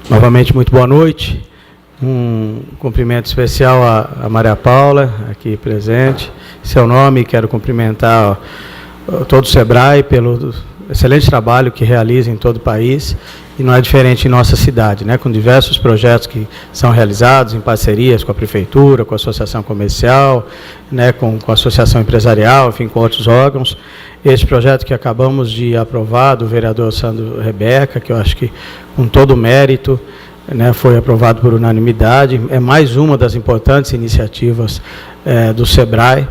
Novamente, muito boa noite. Um cumprimento especial à Maria Paula, aqui presente. Seu nome, quero cumprimentar todo o SEBRAE pelo excelente trabalho que realiza em todo o país, e não é diferente em nossa cidade, né, com diversos projetos que são realizados em parcerias com a Prefeitura, com a Associação Comercial, né, com a Associação Empresarial, enfim, com outros órgãos. Este projeto que acabamos de aprovar, do vereador Sandro Rebeca, que eu acho que com todo o mérito, né, foi aprovado por unanimidade, é mais uma das importantes iniciativas do SEBRAE,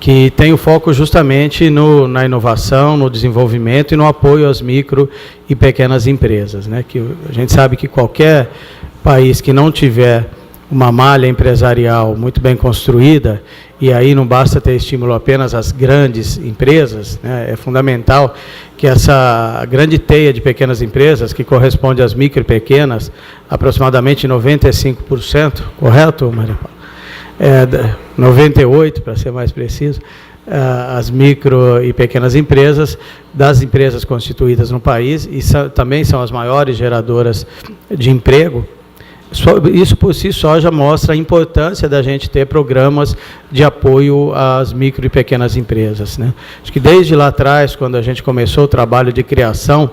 que tem o foco justamente na inovação, no desenvolvimento e no apoio às micro e pequenas empresas, né? Que a gente sabe que qualquer país que não tiver uma malha empresarial muito bem construída, e aí não basta ter estímulo apenas às grandes empresas, né? É fundamental que essa grande teia de pequenas empresas, que corresponde às micro e pequenas, aproximadamente 95%, correto, Maria Paula? 98%, para ser mais preciso, as micro e pequenas empresas, das empresas constituídas no país, e também são as maiores geradoras de emprego. Isso por si só já mostra a importância da gente ter programas de apoio às micro e pequenas empresas, né? Acho que desde lá atrás, quando a gente começou o trabalho de criação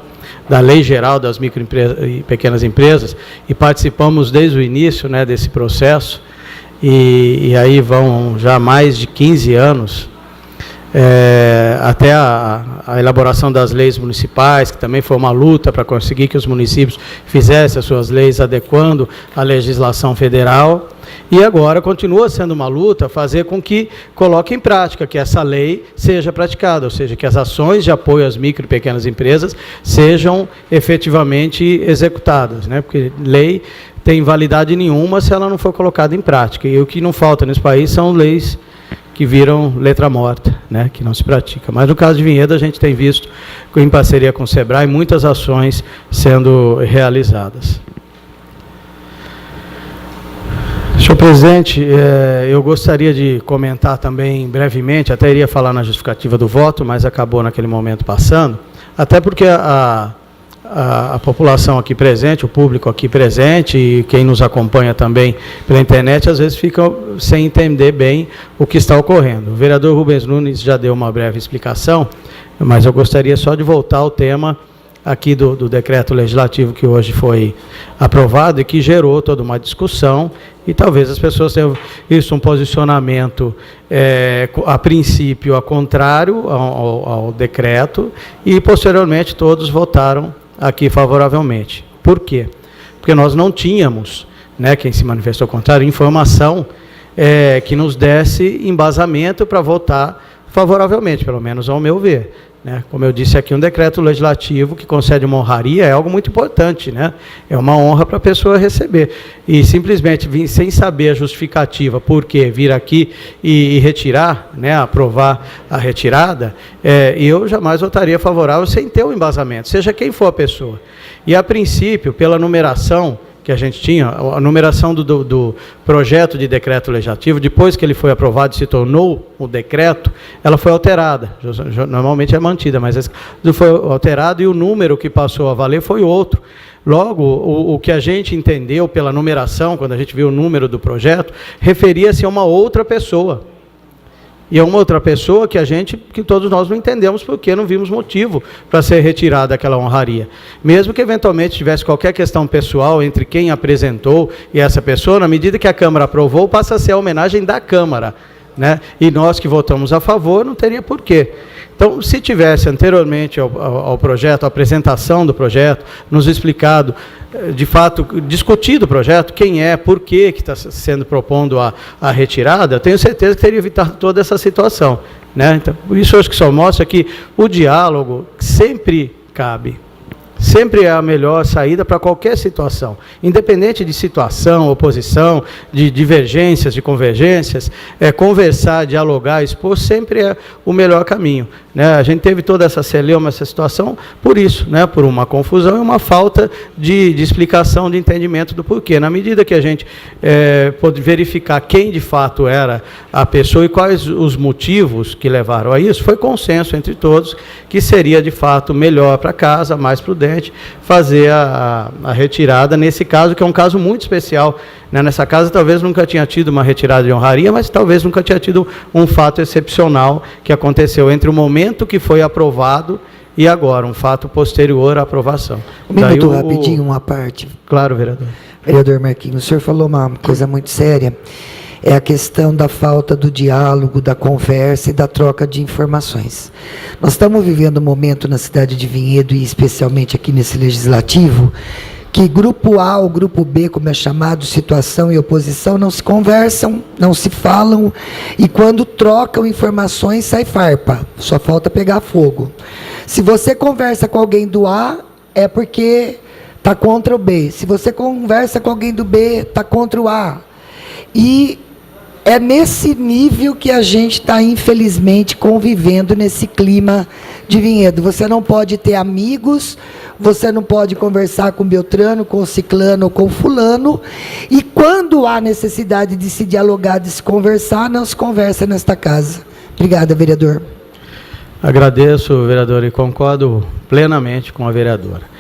da Lei Geral das Micro e Pequenas Empresas, e participamos desde o início, né, desse processo, e aí vão já mais de 15 anos, até a elaboração das leis municipais, que também foi uma luta para conseguir que os municípios fizessem as suas leis adequando à legislação federal, e agora continua sendo uma luta fazer com que coloque em prática, que essa lei seja praticada, ou seja, que as ações de apoio às micro e pequenas empresas sejam efetivamente executadas, né? Porque lei tem validade nenhuma se ela não for colocada em prática, e o que não falta nesse país são leis que viram letra morta, né, que não se pratica. Mas no caso de Vinhedo, a gente tem visto, em parceria com o SEBRAE, muitas ações sendo realizadas. Senhor presidente, eu gostaria de comentar também brevemente, até iria falar na justificativa do voto, mas acabou naquele momento passando, até porque a população aqui presente, o público aqui presente e quem nos acompanha também pela internet, às vezes fica sem entender bem o que está ocorrendo. O vereador Rubens Nunes já deu uma breve explicação, mas eu gostaria só de voltar ao tema aqui do decreto legislativo que hoje foi aprovado e que gerou toda uma discussão, e talvez as pessoas tenham visto um posicionamento, a princípio, a contrário ao decreto, e posteriormente todos votaram aqui favoravelmente. Por quê? Porque nós não tínhamos, né, quem se manifestou contrário, informação que nos desse embasamento para votar favoravelmente, pelo menos ao meu ver, né? Como eu disse aqui, um decreto legislativo que concede uma honraria é algo muito importante, né? É uma honra para a pessoa receber. E simplesmente vir sem saber a justificativa por que vir aqui e retirar, né, aprovar a retirada, eu jamais votaria favorável sem ter o embasamento, seja quem for a pessoa. E a princípio, pela numeração que a gente tinha, a numeração do projeto de decreto legislativo, depois que ele foi aprovado e se tornou o decreto, ela foi alterada. Normalmente é mantida, mas foi alterado e o número que passou a valer foi outro. Logo, o que a gente entendeu pela numeração, quando a gente viu o número do projeto, referia-se a uma outra pessoa. E é uma outra pessoa que todos nós não entendemos porque não vimos motivo para ser retirada aquela honraria. Mesmo que eventualmente tivesse qualquer questão pessoal entre quem apresentou e essa pessoa, na medida que a Câmara aprovou, passa a ser a homenagem da Câmara, né? E nós que votamos a favor, não teria porquê. Então, se tivesse anteriormente ao projeto, a apresentação do projeto, nos explicado, de fato, discutido o projeto, quem é, por que está sendo propondo a retirada, eu tenho certeza que teria evitado toda essa situação, né? Então, por isso, acho que só mostra que o diálogo sempre cabe. Sempre é a melhor saída para qualquer situação, independente de situação, oposição, de divergências, de convergências, conversar, dialogar, expor, sempre é o melhor caminho, né? A gente teve toda essa celeuma, essa situação, por isso, né? Por uma confusão e uma falta de explicação, de entendimento do porquê. Na medida que a gente pôde verificar quem de fato era a pessoa e quais os motivos que levaram a isso, foi consenso entre todos que seria de fato melhor para casa, mais prudente, gente fazer a retirada nesse caso, que é um caso muito especial, né? Nessa casa talvez nunca tinha tido uma retirada de honraria, mas talvez nunca tinha tido um fato excepcional que aconteceu entre o momento que foi aprovado e agora, um fato posterior à aprovação. Um minuto rapidinho, uma parte. Claro, vereador. Vereador Marquinhos, o senhor falou uma coisa muito séria, é a questão da falta do diálogo, da conversa e da troca de informações. Nós estamos vivendo um momento na cidade de Vinhedo, e especialmente aqui nesse legislativo, que grupo A ou grupo B, como é chamado, situação e oposição, não se conversam, não se falam, e quando trocam informações, sai farpa, só falta pegar fogo. Se você conversa com alguém do A, é porque está contra o B. Se você conversa com alguém do B, está contra o A. E é nesse nível que a gente está, infelizmente, convivendo nesse clima de Vinhedo. Você não pode ter amigos, você não pode conversar com Beltrano, com Ciclano ou com Fulano, e quando há necessidade de se dialogar, de se conversar, não se conversa nesta casa. Obrigada, vereador. Agradeço, vereador, e concordo plenamente com a vereadora.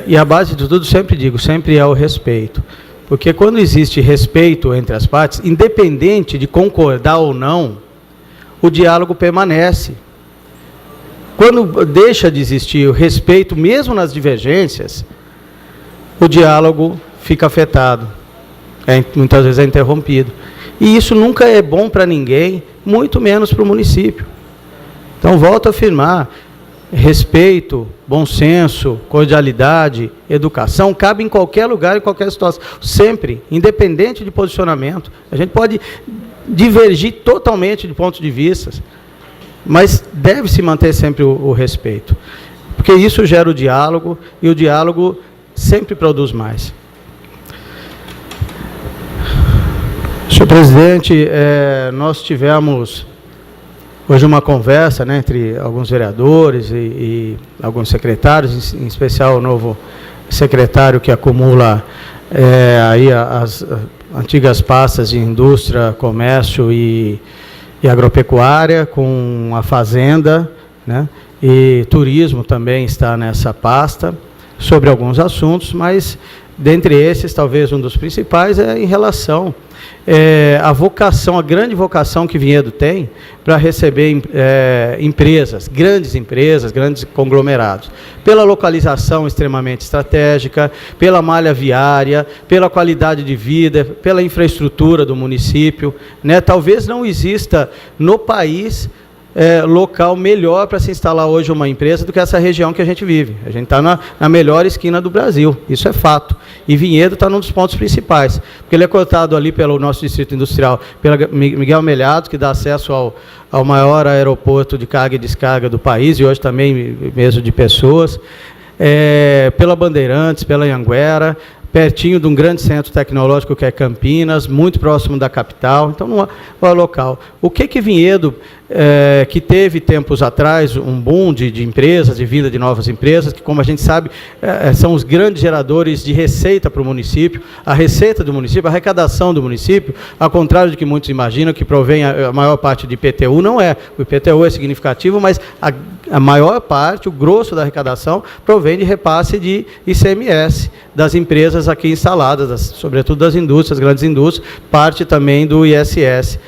E a base de tudo, sempre digo, sempre é o respeito. Porque quando existe respeito entre as partes, independente de concordar ou não, o diálogo permanece. Quando deixa de existir o respeito, mesmo nas divergências, o diálogo fica afetado. Muitas vezes é interrompido. E isso nunca é bom para ninguém, muito menos para o município. Então, volto a afirmar, respeito, bom senso, cordialidade, educação, cabe em qualquer lugar, em qualquer situação, sempre, independente de posicionamento. A gente pode divergir totalmente de pontos de vista, mas deve se manter sempre o respeito, porque isso gera o diálogo, e o diálogo sempre produz mais. Senhor presidente, nós tivemos hoje uma conversa, né, entre alguns vereadores e alguns secretários, em especial o novo secretário que acumula aí as antigas pastas de indústria, comércio e agropecuária, com a fazenda, né, e turismo também está nessa pasta, sobre alguns assuntos, mas dentre esses, talvez um dos principais é em relação a vocação, a grande vocação que Vinhedo tem para receber empresas, grandes conglomerados, pela localização extremamente estratégica, pela malha viária, pela qualidade de vida, pela infraestrutura do município, né? Talvez não exista no país local melhor para se instalar hoje uma empresa do que essa região que a gente vive. A gente está na melhor esquina do Brasil, isso é fato. E Vinhedo está num dos pontos principais, porque ele é cortado ali pelo nosso distrito industrial, pela Miguel Melhado, que dá acesso ao maior aeroporto de carga e descarga do país, e hoje também mesmo de pessoas, pela Bandeirantes, pela Anhanguera, pertinho de um grande centro tecnológico que é Campinas, muito próximo da capital, então não é local. O que Vinhedo, que teve tempos atrás um boom de empresas, de vinda de novas empresas, que como a gente sabe, são os grandes geradores de receita para o município, a receita do município, a arrecadação do município, ao contrário do que muitos imaginam, que provém a maior parte de IPTU, não é. O IPTU é significativo, mas a maior parte, o grosso da arrecadação, provém de repasse de ICMS, das empresas aqui instaladas, sobretudo das indústrias, grandes indústrias, parte também do ISS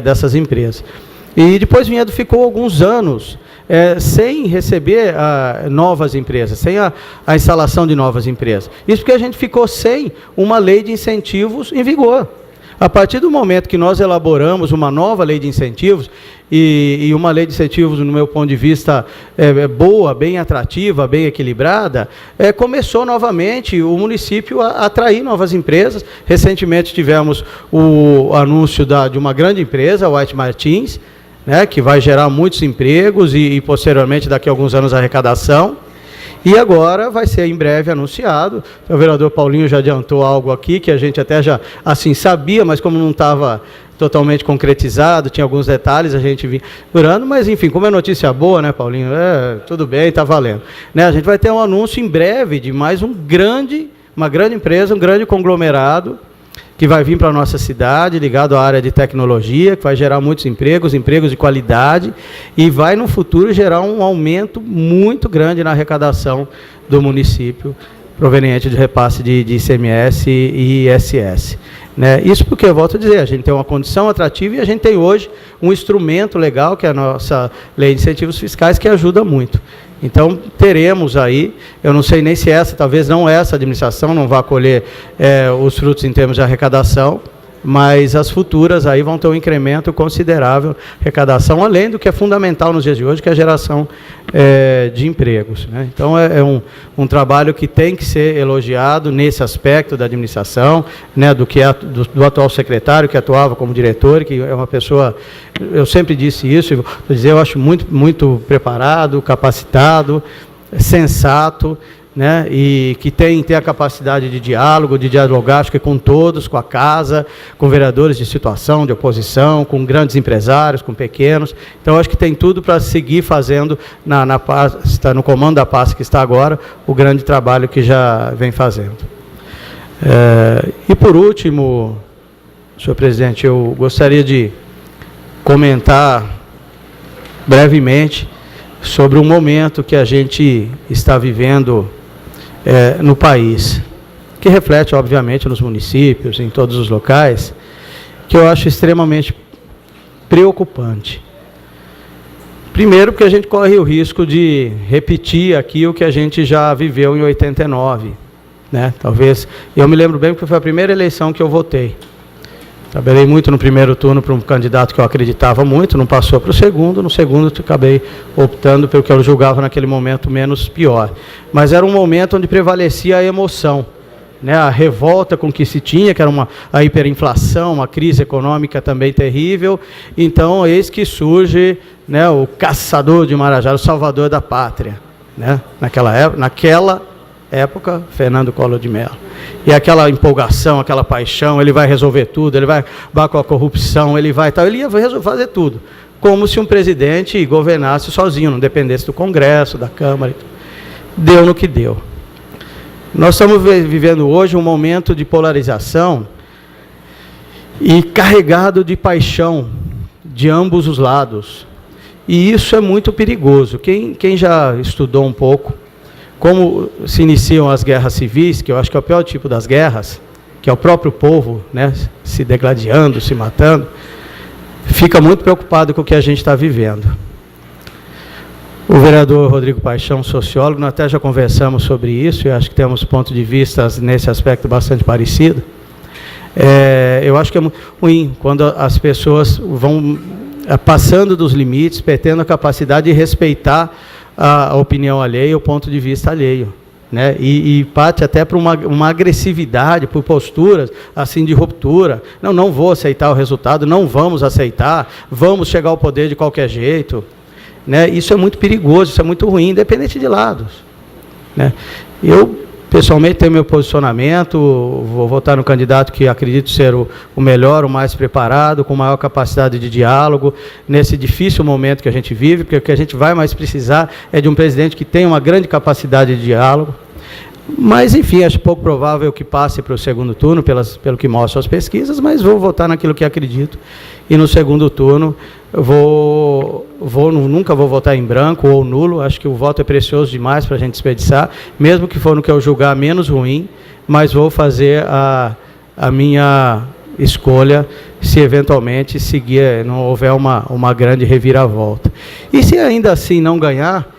dessas empresas. E depois Vinhedo ficou alguns anos sem receber novas empresas, sem a instalação de novas empresas. Isso porque a gente ficou sem uma lei de incentivos em vigor. A partir do momento que nós elaboramos uma nova lei de incentivos, e uma lei de incentivos, no meu ponto de vista, boa, bem atrativa, bem equilibrada, começou novamente o município a atrair novas empresas. Recentemente tivemos o anúncio de uma grande empresa, a White Martins, né, que vai gerar muitos empregos e posteriormente, daqui a alguns anos, a arrecadação. E agora vai ser em breve anunciado. O vereador Paulinho já adiantou algo aqui, que a gente até já assim sabia, mas como não estava totalmente concretizado, tinha alguns detalhes, a gente vinha durando, mas enfim, como é notícia boa, né, Paulinho? Tudo bem, está valendo. Né, a gente vai ter um anúncio em breve de mais uma grande empresa, um grande conglomerado, que vai vir para a nossa cidade, ligado à área de tecnologia, que vai gerar muitos empregos, empregos de qualidade, e vai, no futuro, gerar um aumento muito grande na arrecadação do município, proveniente de repasse de ICMS e ISS. Né? Isso porque, eu volto a dizer, a gente tem uma condição atrativa e a gente tem hoje um instrumento legal, que é a nossa Lei de Incentivos Fiscais, que ajuda muito. Então, teremos aí, eu não sei nem se talvez não essa administração não vá colher os frutos em termos de arrecadação, mas as futuras aí vão ter um incremento considerável de arrecadação, além do que é fundamental nos dias de hoje, que é a geração de empregos. Né? Então, é um trabalho que tem que ser elogiado nesse aspecto da administração, né, do atual secretário, que atuava como diretor, que é uma pessoa, eu sempre disse isso, eu acho muito preparado, capacitado, sensato, né, e que tem a capacidade de diálogo, de dialogar, acho que com todos, com a casa, com vereadores de situação, de oposição, com grandes empresários, com pequenos. Então, acho que tem tudo para seguir fazendo, no comando da pasta que está agora, o grande trabalho que já vem fazendo. E, por último, senhor presidente, eu gostaria de comentar brevemente sobre um momento que a gente está vivendo no país, que reflete, obviamente, nos municípios, em todos os locais, que eu acho extremamente preocupante. Primeiro, porque a gente corre o risco de repetir aqui o que a gente já viveu em 89. Né? Talvez, eu me lembro bem porque foi a primeira eleição que eu votei. Trabalhei muito no primeiro turno para um candidato que eu acreditava muito, não passou para o segundo, no segundo acabei optando pelo que eu julgava naquele momento menos pior. Mas era um momento onde prevalecia a emoção, né? A revolta com que se tinha, que era a hiperinflação, uma crise econômica também terrível. Então, eis que surge, né, o caçador de Marajá, o salvador da pátria. Né? Naquela época, Fernando Collor de Mello. E aquela empolgação, aquela paixão, ele vai resolver tudo, ele vai acabar com a corrupção, ele ia fazer tudo. Como se um presidente governasse sozinho, não dependesse do Congresso, da Câmara. Deu no que deu. Nós estamos vivendo hoje um momento de polarização e carregado de paixão de ambos os lados. E isso é muito perigoso. Quem já estudou um pouco como se iniciam as guerras civis, que eu acho que é o pior tipo das guerras, que é o próprio povo, né, se degladiando, se matando, fica muito preocupado com o que a gente está vivendo. O vereador Rodrigo Paixão, sociólogo, nós até já conversamos sobre isso, e acho que temos pontos de vista nesse aspecto bastante parecido. Eu acho que é muito ruim quando as pessoas vão passando dos limites, perdendo a capacidade de respeitar a opinião alheia, o ponto de vista alheio, né? E parte até para uma agressividade, por posturas assim de ruptura. Não vou aceitar o resultado, não vamos aceitar, vamos chegar ao poder de qualquer jeito, né? Isso é muito perigoso, isso é muito ruim, independente de lados, né? Eu, pessoalmente, tenho meu posicionamento, vou votar no candidato que acredito ser o melhor, o mais preparado, com maior capacidade de diálogo, nesse difícil momento que a gente vive, porque o que a gente vai mais precisar é de um presidente que tenha uma grande capacidade de diálogo. Mas, enfim, acho pouco provável que passe para o segundo turno, pelo que mostram as pesquisas, mas vou votar naquilo que acredito. E no segundo turno, nunca vou votar em branco ou nulo, acho que o voto é precioso demais para a gente desperdiçar, mesmo que for no que eu julgar menos ruim, mas vou fazer a minha escolha se eventualmente não houver uma grande reviravolta. E se ainda assim não ganhar,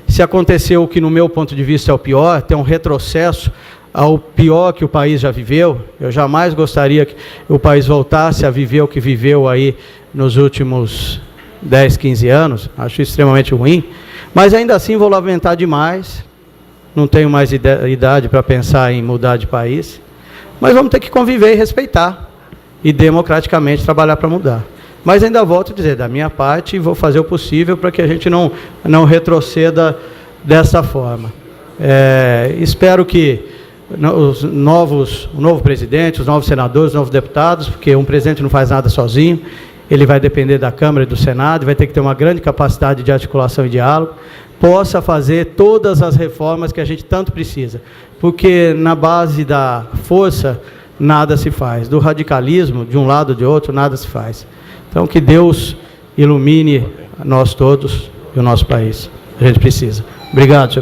se aconteceu o que no meu ponto de vista é o pior, ter um retrocesso ao pior que o país já viveu, eu jamais gostaria que o país voltasse a viver o que viveu aí nos últimos 10, 15 anos, acho extremamente ruim, mas ainda assim vou lamentar demais, não tenho mais idade para pensar em mudar de país, mas vamos ter que conviver e respeitar, e democraticamente trabalhar para mudar. Mas ainda volto a dizer, da minha parte, vou fazer o possível para que a gente não retroceda dessa forma. Espero que o novo presidente, os novos senadores, os novos deputados, porque um presidente não faz nada sozinho, ele vai depender da Câmara e do Senado, vai ter que ter uma grande capacidade de articulação e diálogo, possa fazer todas as reformas que a gente tanto precisa. Porque na base da força nada se faz. Do radicalismo, de um lado ou de outro, nada se faz. Então, que Deus ilumine nós todos e o nosso país. A gente precisa. Obrigado, senhor.